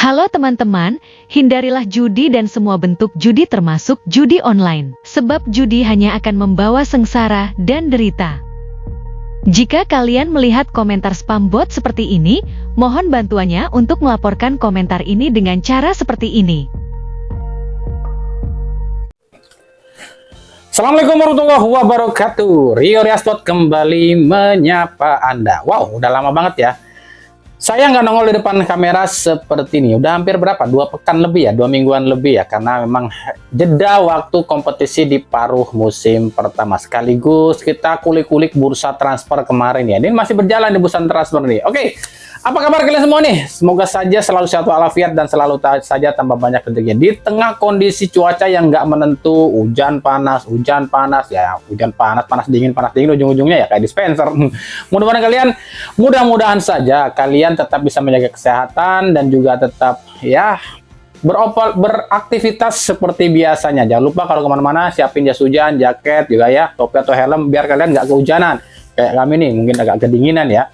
Halo teman-teman, hindarilah judi dan semua bentuk judi termasuk judi online. Sebab judi hanya akan membawa sengsara dan derita. Jika kalian melihat komentar spam bot seperti ini, mohon bantuannya untuk melaporkan komentar ini dengan cara seperti ini. Assalamualaikum warahmatullahi wabarakatuh. Rio Riastot kembali menyapa Anda. Wow, udah lama banget ya saya nggak nongol di depan kamera seperti ini. Udah hampir berapa? 2 pekan lebih ya, 2 mingguan lebih ya. Karena memang jeda waktu kompetisi di paruh musim pertama. Sekaligus kita kulik-kulik bursa transfer kemarin ya. Ini masih berjalan di bursa transfer nih. Oke, apa kabar kalian semua nih? Semoga saja selalu sehat walafiat dan selalu saja tambah banyak rezekinya. Di tengah kondisi cuaca yang nggak menentu, hujan panas ya, hujan panas dingin, ujung-ujungnya ya kayak dispenser. Mudah-mudahan saja kalian tetap bisa menjaga kesehatan dan juga tetap ya beraktivitas seperti biasanya. Jangan lupa kalau kemana-mana siapin jas hujan, jaket juga ya, topi atau helm biar kalian nggak kehujanan. Kayak kami nih mungkin agak kedinginan ya.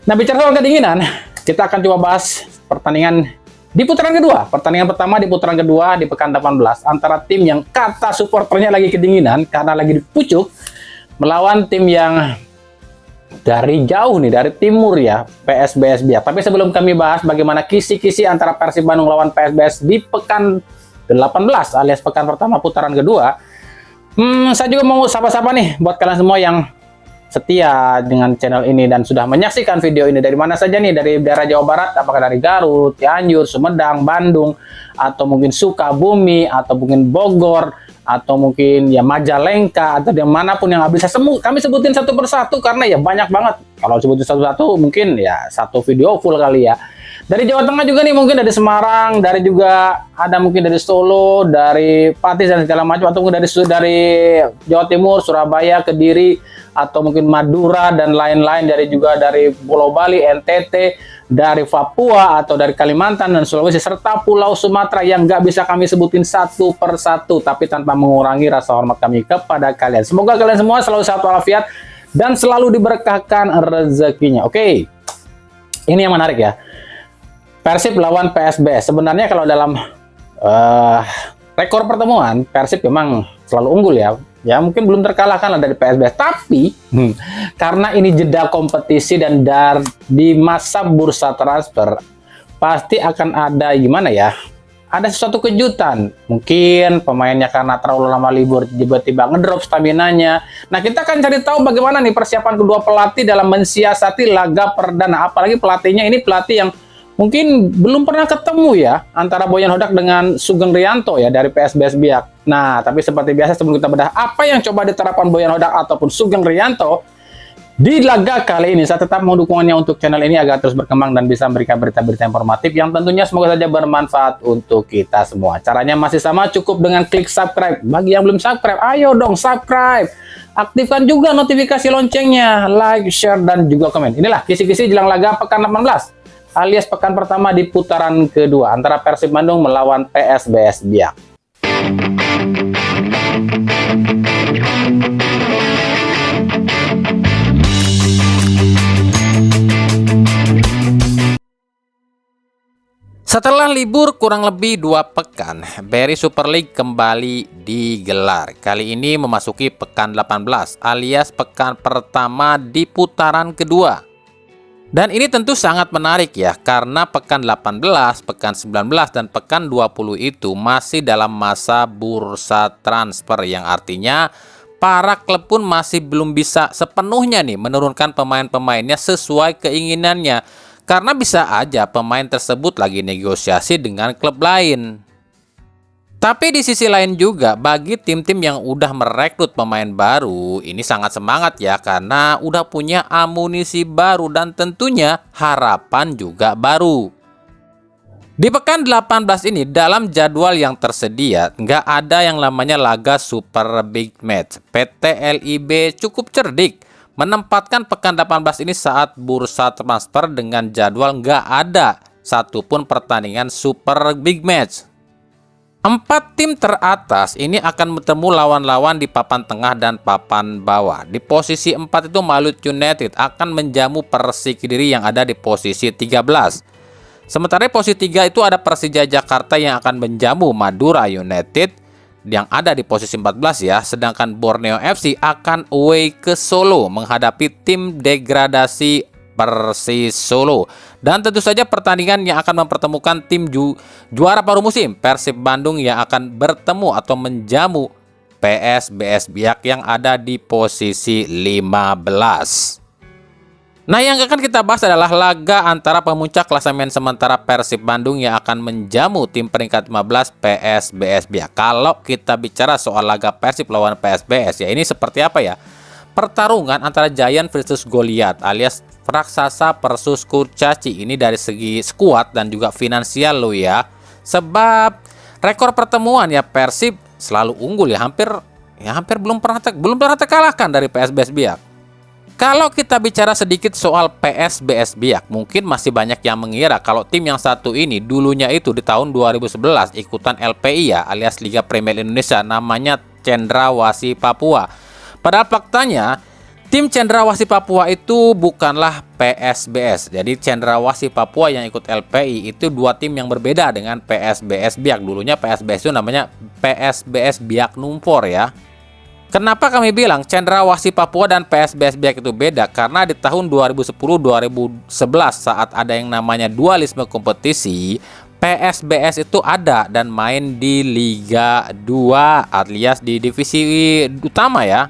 Nah, bicara soal kedinginan, kita akan coba bahas pertandingan di putaran kedua. Pertandingan pertama di putaran kedua di pekan 18 antara tim yang kata supporternya lagi kedinginan karena lagi di pucuk melawan tim yang dari jauh nih, dari timur ya, PSBS Biak. Tapi sebelum kami bahas bagaimana kisi-kisi antara Persib Bandung lawan PSBS di pekan 18 alias pekan pertama putaran kedua, saya juga mau sapa-sapa nih buat kalian semua yang setia dengan channel ini dan sudah menyaksikan video ini dari mana saja nih, dari daerah Jawa Barat, apakah dari Garut, Cianjur, Sumedang, Bandung, atau mungkin Sukabumi, atau mungkin Bogor, atau mungkin ya Majalengka, atau dimanapun yang bisa kami sebutin satu persatu karena ya banyak banget. Kalau sebutin satu-satu mungkin ya satu video full kali ya. Dari Jawa Tengah juga nih, mungkin dari Semarang, dari juga ada mungkin dari Solo, dari Pati dan segala macam, atau mungkin dari Jawa Timur, Surabaya, Kediri, atau mungkin Madura dan lain-lain, dari Pulau Bali, NTT, dari Papua atau dari Kalimantan dan Sulawesi serta Pulau Sumatera yang nggak bisa kami sebutin satu persatu, tapi tanpa mengurangi rasa hormat kami kepada kalian. Semoga kalian semua selalu sehat walafiat dan selalu diberkahkan rezekinya. Oke, ini yang menarik ya. Persib lawan PSBS. Sebenarnya kalau dalam rekor pertemuan, Persib memang selalu unggul ya. Ya mungkin belum terkalahkan lah dari PSBS. Tapi karena ini jeda kompetisi dan di masa bursa transfer, pasti akan ada gimana ya? Ada sesuatu kejutan. Mungkin pemainnya karena terlalu lama libur tiba-tiba ngedrop staminanya. Nah, kita akan cari tahu bagaimana nih persiapan kedua pelatih dalam mensiasati laga perdana. Apalagi pelatihnya ini pelatih yang mungkin belum pernah ketemu ya antara Boyan Hodak dengan Sugeng Rianto ya dari PSBS Biak. Nah, tapi seperti biasa sebelum kita bedah apa yang coba diterapkan Boyan Hodak ataupun Sugeng Rianto di laga kali ini, saya tetap mau dukungannya untuk channel ini agar terus berkembang dan bisa memberikan berita-berita informatif yang tentunya semoga saja bermanfaat untuk kita semua. Caranya masih sama, cukup dengan klik subscribe. Bagi yang belum subscribe, ayo dong subscribe. Aktifkan juga notifikasi loncengnya, like, share, dan juga komen. Inilah kisi-kisi jelang laga pekan 18. Alias pekan pertama di putaran kedua antara Persib Bandung melawan PSBS Biak. Setelah libur kurang lebih 2 pekan, BRI Super League kembali digelar. Kali ini memasuki pekan 18 alias pekan pertama di putaran kedua. Dan ini tentu sangat menarik ya, karena pekan 18, pekan 19, dan pekan 20 itu masih dalam masa bursa transfer, yang artinya para klub pun masih belum bisa sepenuhnya nih menurunkan pemain-pemainnya sesuai keinginannya. Karena bisa aja pemain tersebut lagi negosiasi dengan klub lain. Tapi di sisi lain juga bagi tim-tim yang udah merekrut pemain baru ini sangat semangat ya, karena udah punya amunisi baru dan tentunya harapan juga baru. Di pekan 18 ini dalam jadwal yang tersedia nggak ada yang namanya laga Super Big Match. PT LIB cukup cerdik menempatkan pekan 18 ini saat bursa transfer dengan jadwal nggak ada satupun pertandingan Super Big Match. 4 tim teratas ini akan bertemu lawan-lawan di papan tengah dan papan bawah. Di posisi 4 itu Malut United akan menjamu Persik Kediri yang ada di posisi 13. Sementara di posisi 3 itu ada Persija Jakarta yang akan menjamu Madura United yang ada di posisi 14 ya. Sedangkan Borneo FC akan away ke Solo menghadapi tim degradasi Persis Solo. Dan tentu saja pertandingan yang akan mempertemukan tim juara paruh musim Persib Bandung yang akan bertemu atau menjamu PSBS Biak yang ada di posisi 15. Nah, yang akan kita bahas adalah laga antara pemuncak klasemen sementara Persib Bandung yang akan menjamu tim peringkat 15 PSBS Biak. Kalau kita bicara soal laga Persib lawan PSBS ya, ini seperti apa ya? Pertarungan antara Giant versus Goliath alias raksasa versus kurcaci. Ini dari segi skuad dan juga finansial lo ya. Sebab rekor pertemuan ya Persib selalu unggul ya, hampir belum pernah terkalahkan dari PSBS Biak. Kalau kita bicara sedikit soal PSBS Biak, mungkin masih banyak yang mengira kalau tim yang satu ini dulunya itu di tahun 2011 ikutan LPI ya, alias Liga Premier Indonesia, namanya Cendrawasih Papua. Padahal faktanya tim Cendrawasih Papua itu bukanlah PSBS. Jadi Cendrawasih Papua yang ikut LPI itu dua tim yang berbeda dengan PSBS Biak. Dulunya PSBS itu namanya PSBS Biak Numfor ya. Kenapa kami bilang Cendrawasih Papua dan PSBS Biak itu beda? Karena di tahun 2010-2011 saat ada yang namanya dualisme kompetisi, PSBS itu ada dan main di Liga 2 alias di divisi utama ya.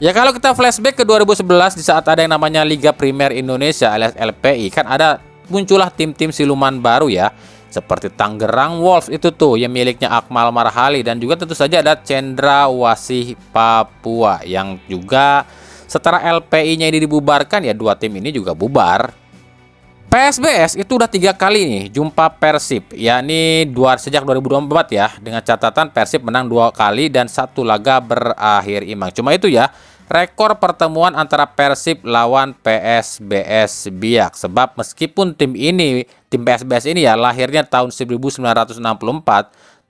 Ya kalau kita flashback ke 2011 di saat ada yang namanya Liga Primer Indonesia alias LPI, kan ada muncullah tim-tim siluman baru ya. Seperti Tangerang Wolves itu tuh yang miliknya Akmal Marhali, dan juga tentu saja ada Cendrawasih Papua yang juga setelah LPI-nya ini dibubarkan ya dua tim ini juga bubar. PSBS itu udah 3 kali nih jumpa Persib, yakni sejak 2024 ya, dengan catatan Persib menang 2 kali dan 1 laga berakhir imbang. Cuma itu ya rekor pertemuan antara Persib lawan PSBS Biak. Sebab meskipun tim PSBS ini ya lahirnya tahun 1964,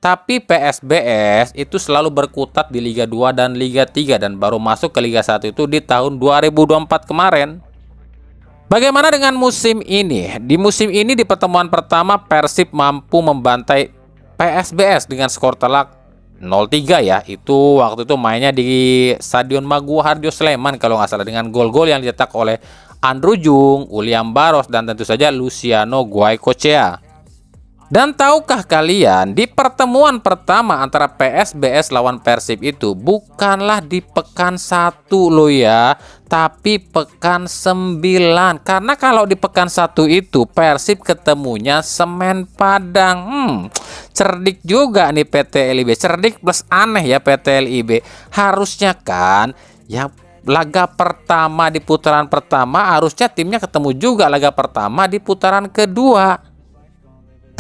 tapi PSBS itu selalu berkutat di Liga 2 dan Liga 3 dan baru masuk ke Liga 1 itu di tahun 2024 kemarin. Bagaimana dengan musim ini? Di musim ini di pertemuan pertama Persib mampu membantai PSBS dengan skor telak 0-3 ya. Itu waktu itu mainnya di Stadion Maguwo Harjo Sleman kalau nggak salah, dengan gol-gol yang dicetak oleh Andrew Jung, William Barros, dan tentu saja Luciano Goicoechea. Dan tahukah kalian di pertemuan pertama antara PSBS lawan Persib itu bukanlah di pekan 1 loh ya, tapi pekan 9. Karena kalau di pekan 1 itu Persib ketemunya Semen Padang. Cerdik juga nih PT LIB, cerdik plus aneh ya PT LIB. Harusnya kan ya laga pertama di putaran pertama harusnya timnya ketemu juga laga pertama di putaran kedua.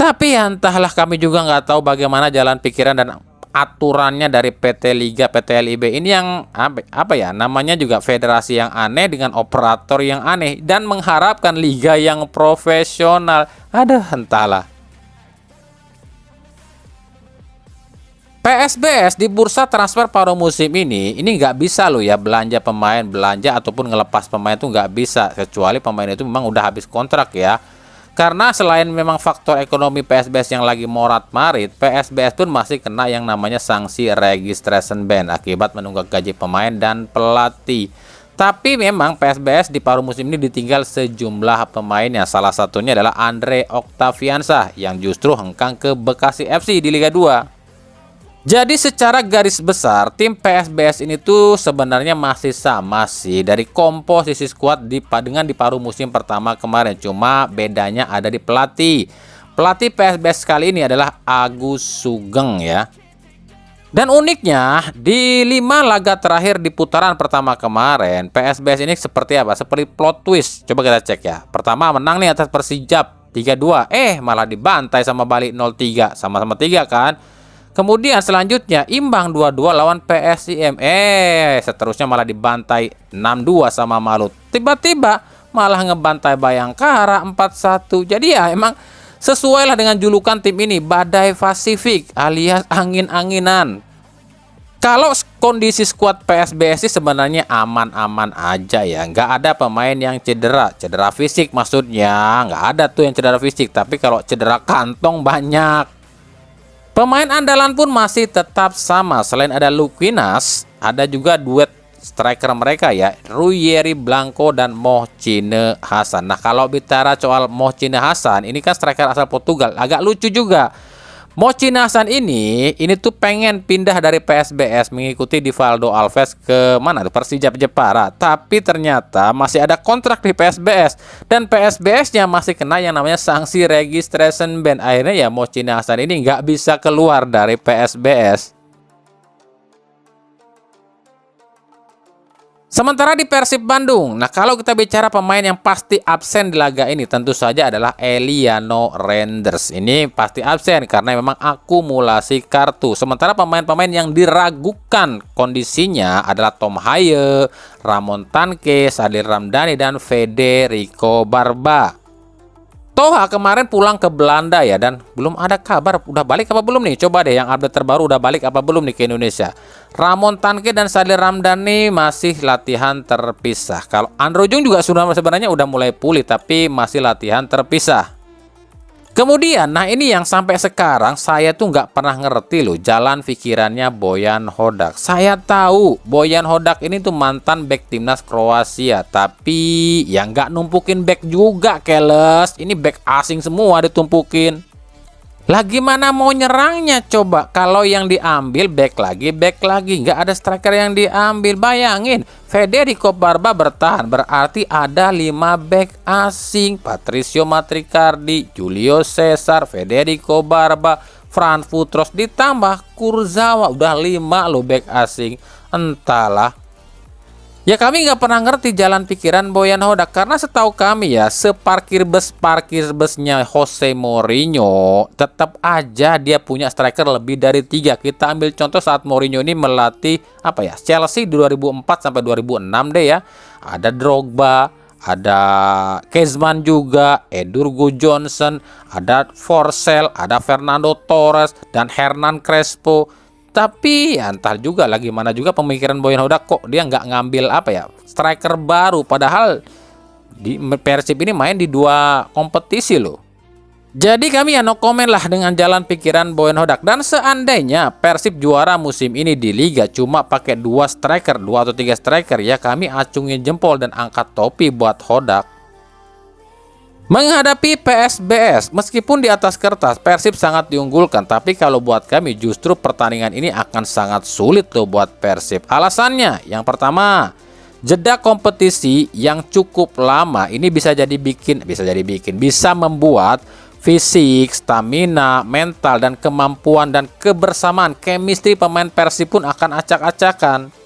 Tapi ya entahlah, kami juga nggak tahu bagaimana jalan pikiran dan aturannya dari PT Liga PT LIB ini yang apa ya namanya juga federasi yang aneh dengan operator yang aneh dan mengharapkan liga yang profesional. Aduh, entahlah. PSBS di bursa transfer paruh musim ini nggak bisa loh ya belanja ataupun ngelepas pemain itu nggak bisa, kecuali pemain itu memang udah habis kontrak ya. Karena selain memang faktor ekonomi PSBS yang lagi morat-marit, PSBS pun masih kena yang namanya sanksi registration ban akibat menunggak gaji pemain dan pelatih. Tapi memang PSBS di paruh musim ini ditinggal sejumlah pemainnya. Salah satunya adalah Andre Octaviansah yang justru hengkang ke Bekasi FC di Liga 2. Jadi secara garis besar tim PSBS ini tuh sebenarnya masih sama sih dari komposisi skuad dengan di paruh musim pertama kemarin. Cuma bedanya ada di pelatih. Pelatih PSBS kali ini adalah Agus Sugeng ya. Dan uniknya di 5 laga terakhir di putaran pertama kemarin PSBS ini seperti apa? Seperti plot twist. Coba kita cek ya. Pertama menang nih atas Persijap 3-2. Malah dibantai sama Bali 0-3. Sama-sama 3 kan. Kemudian selanjutnya imbang 2-2 lawan PSIM. Seterusnya malah dibantai 6-2 sama Malut. Tiba-tiba malah ngebantai Bayangkara 4-1. Jadi ya emang sesuai lah dengan julukan tim ini, Badai Pasifik alias angin-anginan. Kalau kondisi skuad PSBS sih sebenarnya aman-aman aja ya. Nggak ada pemain yang cedera fisik maksudnya. Nggak ada tuh yang cedera fisik. Tapi kalau cedera kantong banyak. Pemain andalan pun masih tetap sama. Selain ada Luquinas, ada juga duet striker mereka ya, Ruyeri Blanco dan Mohcine Hasan. Nah, kalau bicara soal Mohcine Hasan, ini kan striker asal Portugal. Agak lucu juga. Mohcine Hasan ini tuh pengen pindah dari PSBS mengikuti Divaldo Alves ke mana tuh, Persija Jepara. Tapi ternyata masih ada kontrak di PSBS dan PSBS-nya masih kena yang namanya sanksi registration ban. Akhirnya ya Mohcine Hasan ini nggak bisa keluar dari PSBS. Sementara di Persib Bandung, nah kalau kita bicara pemain yang pasti absen di laga ini tentu saja adalah Eliano Renders. Ini pasti absen karena memang akumulasi kartu. Sementara pemain-pemain yang diragukan kondisinya adalah Tom Haye, Ramon Tanque, Sadil Ramdhani, dan Federico Barba. Toha kemarin pulang ke Belanda ya, dan belum ada kabar udah balik apa belum nih. Coba deh yang update terbaru, udah balik apa belum nih ke Indonesia. Ramon Tanque dan Sadil Ramdhani masih latihan terpisah. Kalau Andro Jung juga sebenarnya udah mulai pulih tapi masih latihan terpisah. Kemudian, nah ini yang sampai sekarang saya tuh nggak pernah ngerti loh jalan pikirannya Bojan Hodak. Saya tahu Bojan Hodak ini tuh mantan bek timnas Kroasia, tapi ya nggak numpukin bek juga, keles. Ini bek asing semua ditumpukin. Lah gimana mau nyerangnya coba kalau yang diambil bek lagi, nggak ada striker yang diambil. Bayangin, Federico Barba bertahan, berarti ada 5 bek asing. Patricio Matricardi, Julio Cesar, Federico Barba, Fran Futros, ditambah Kurzawa, udah 5 loh bek asing. Entahlah. Ya kami nggak pernah ngerti jalan pikiran Bojan Hodak, karena setahu kami ya separkir busnya Jose Mourinho tetap aja dia punya striker lebih dari 3. Kita ambil contoh saat Mourinho ini melatih Chelsea 2004 sampai 2006 deh ya. Ada Drogba, ada Kezman juga, Edurgo Johnson, ada Forsell, ada Fernando Torres dan Hernan Crespo. Tapi ya entah juga lah gimana juga pemikiran Bojan Hodak, kok dia nggak ngambil striker baru, padahal di Persib ini main di 2 kompetisi loh. Jadi kami ya no comment lah dengan jalan pikiran Bojan Hodak. Dan seandainya Persib juara musim ini di Liga cuma pakai 2 striker, 2 atau 3 striker, ya kami acungin jempol dan angkat topi buat Hodak. Menghadapi PSBS, meskipun di atas kertas Persib sangat diunggulkan, tapi kalau buat kami justru pertandingan ini akan sangat sulit loh buat Persib. Alasannya, yang pertama, jeda kompetisi yang cukup lama ini bisa membuat fisik, stamina, mental, dan kemampuan dan kebersamaan, chemistry pemain Persib pun akan acak-acakan.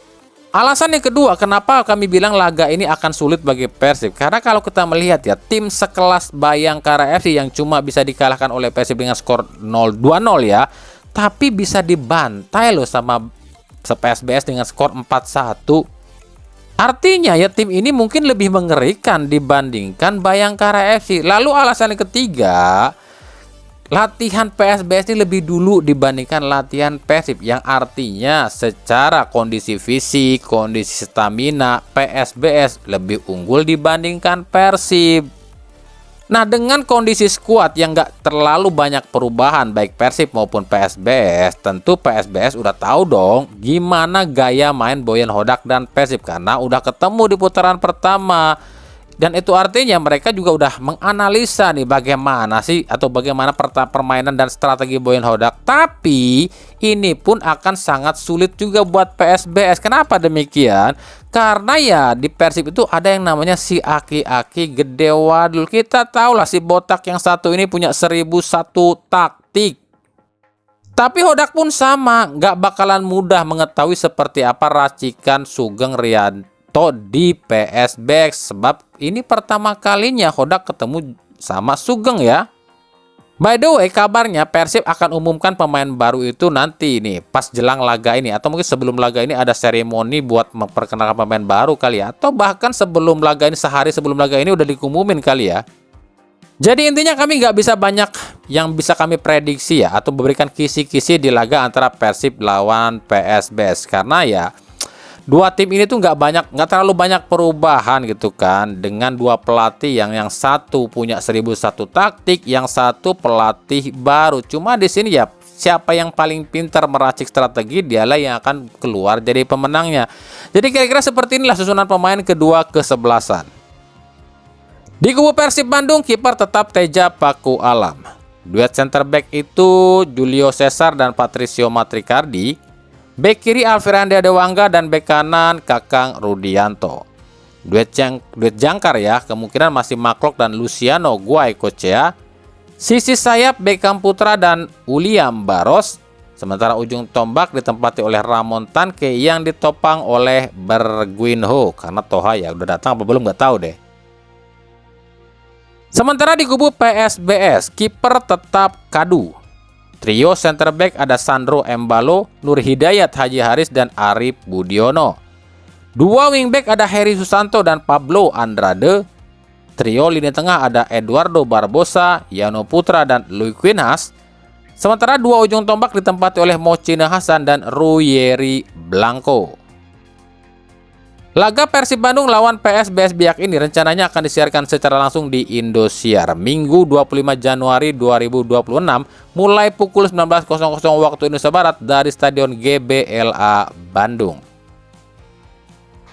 Alasan yang kedua, kenapa kami bilang laga ini akan sulit bagi Persib? Karena kalau kita melihat ya, tim sekelas Bayangkara FC yang cuma bisa dikalahkan oleh Persib dengan skor 0-2-0 ya, tapi bisa dibantai loh sama PSBS dengan skor 4-1. Artinya ya tim ini mungkin lebih mengerikan dibandingkan Bayangkara FC. Lalu alasan yang ketiga, latihan PSBS ini lebih dulu dibandingkan latihan Persib, yang artinya secara kondisi fisik, kondisi stamina, PSBS lebih unggul dibandingkan Persib. Nah, dengan kondisi skuad yang nggak terlalu banyak perubahan baik Persib maupun PSBS, tentu PSBS udah tahu dong gimana gaya main Bojan Hodak dan Persib karena udah ketemu di putaran pertama. Dan itu artinya mereka juga udah menganalisa nih bagaimana permainan dan strategi Bojan Hodak. Tapi ini pun akan sangat sulit juga buat PSBS. Kenapa demikian? Karena ya di Persib itu ada yang namanya si aki-aki gede wadul. Kita tahu lah si botak yang satu ini punya 1001 taktik. Tapi Hodak pun sama, nggak bakalan mudah mengetahui seperti apa racikan Sugeng Rianto di PSBS, sebab ini pertama kalinya Hodak ketemu sama Sugeng ya. By the way, kabarnya Persib akan umumkan pemain baru itu nanti nih pas jelang laga ini, atau mungkin sebelum laga ini ada seremoni buat memperkenalkan pemain baru kali ya, atau bahkan sebelum laga ini, sehari sebelum laga ini udah diumumin kali ya. Jadi intinya kami nggak bisa banyak yang bisa kami prediksi ya, atau memberikan kisi-kisi di laga antara Persib lawan PSBS, karena ya dua tim ini tuh nggak terlalu banyak perubahan gitu kan, dengan dua pelatih yang satu punya 1001 taktik, yang satu pelatih baru. Cuma di sini ya siapa yang paling pintar meracik strategi, dialah yang akan keluar jadi pemenangnya. Jadi kira-kira seperti inilah susunan pemain kedua kesebelasan. Di kubu Persib Bandung, kiper tetap Teja Paku Alam. Duet center back itu Julio Cesar dan Patricio Matricardi. Bek kiri Alfiranda Dewangga dan bek kanan Kakang Rudianto. Duet jangkar ya, kemungkinan masih Maklok dan Luciano Guaicochea. Sisi sayap Beckham Putra dan William Barros. Sementara ujung tombak ditempati oleh Ramon Tanke yang ditopang oleh Berguinho. Karena Toha ya udah datang apa belum nggak tahu deh. Sementara di kubu PSBS, kiper tetap Kadu. Trio center back ada Sandro Embalo, Nur Hidayat Haji Haris, dan Arif Budiono. Dua wingback ada Heri Susanto dan Pablo Andrade. Trio lini tengah ada Eduardo Barbosa, Yano Putra, dan Luis Quinhas. Sementara dua ujung tombak ditempati oleh Mochina Hasan dan Ruyeri Blanco. Laga Persib Bandung lawan PSBS Biak ini rencananya akan disiarkan secara langsung di Indosiar Minggu 25 Januari 2026 mulai pukul 19.00 waktu Indonesia Barat dari Stadion GBLA Bandung.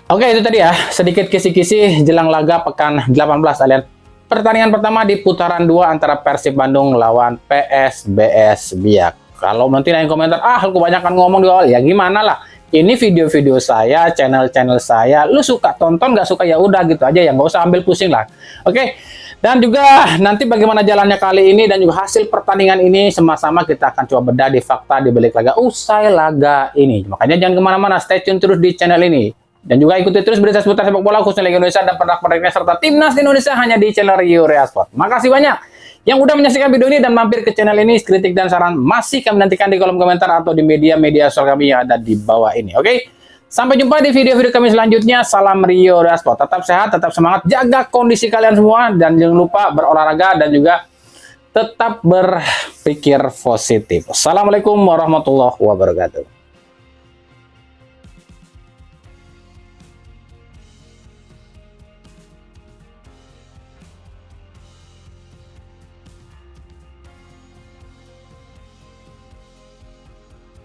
Oke, itu tadi ya sedikit kisi-kisi jelang laga pekan 18 alias pertandingan pertama di putaran 2 antara Persib Bandung lawan PSBS Biak. Kalau nanti yang komentar, kebanyakan ngomong di awal, ya gimana lah. Ini video-video saya, channel-channel saya, lu suka tonton, nggak suka ya udah gitu aja, ya nggak usah ambil pusing lah. Oke, dan juga nanti bagaimana jalannya kali ini dan juga hasil pertandingan ini sama-sama kita akan coba bedah di fakta di balik laga usai laga ini. Makanya jangan kemana-mana, stay tune terus di channel ini. Dan juga ikuti terus berita seputar sepak bola khususnya Liga Indonesia dan pernak-perniknya serta timnas Indonesia hanya di channel Rio Rea Sport. Makasih banyak yang udah menyaksikan video ini dan mampir ke channel ini. Kritik dan saran masih kami nantikan di kolom komentar atau di media-media sosial kami yang ada di bawah ini. Oke, sampai jumpa di video-video kami selanjutnya. Salam Rio Rea Sport. Tetap sehat, tetap semangat, jaga kondisi kalian semua, dan jangan lupa berolahraga dan juga tetap berpikir positif. Assalamualaikum warahmatullahi wabarakatuh.